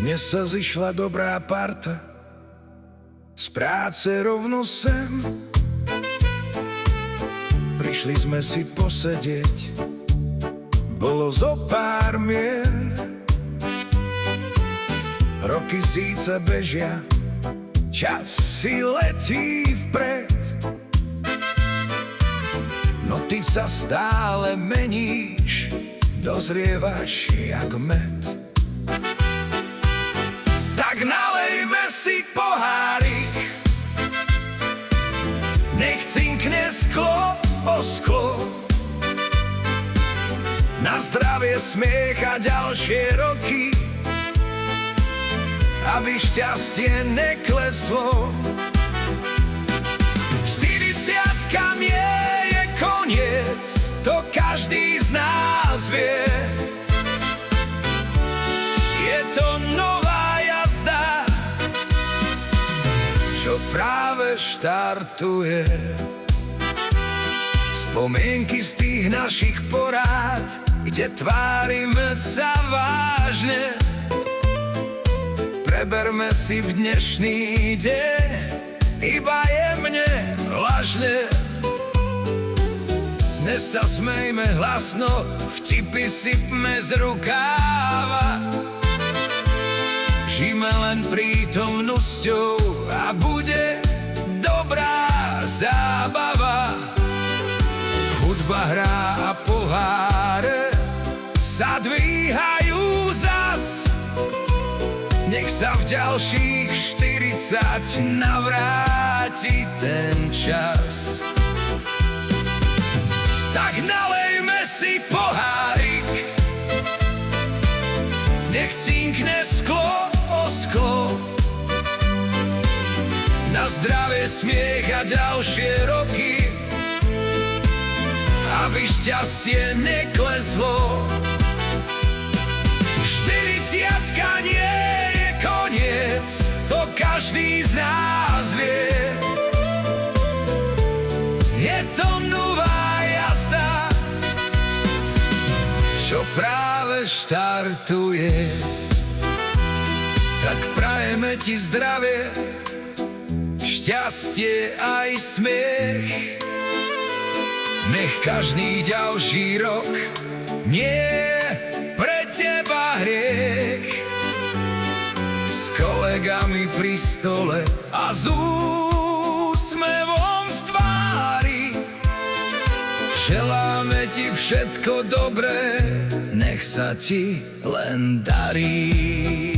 Dnes sa zišla dobrá parta, z práce rovno sem. Prišli sme si posedieť, bolo zo pár mier. Roky síce bežia, čas si letí vpred, no ty sa stále meníš, dozrievaš jak med. Tak nalejme si pohárik, nech cinkne sklo o sklo. Na zdravie, smiech a ďalšie roky, aby šťastie nekleslo. 40-ka nie je koniec, to každý z nás vie. Je to nová jazda, čo práve štartuje. Spomienky z tých našich porád, kde tvárime sa vážne. Preberme si v dnešný deň iba jemne, vlažne. Dnes sa smejme hlasno, vtipy sypme z rukáva. Žijme len prítomnosťou a bude dobrá zábava. Hudba hrá a poháre sa dvíhajú zas. Nech sa v ďalších 40 navráti ten čas. Tak nalejme si pohárik, nech cinkne sklo o sklo. Na zdravie, smiech a ďalšie roky, aby šťastie nekleslo. 40-ka nie je koniec, to každý z nás vie. Je to nová jazda, čo práve štartuje. Tak prajeme ti zdravie, šťastie aj smiech. Nech každý ďalší rok nie je pre teba hriech. S kolegami pri stole a s úsmevom v tvári želáme ti všetko dobré, nech sa ti len darí.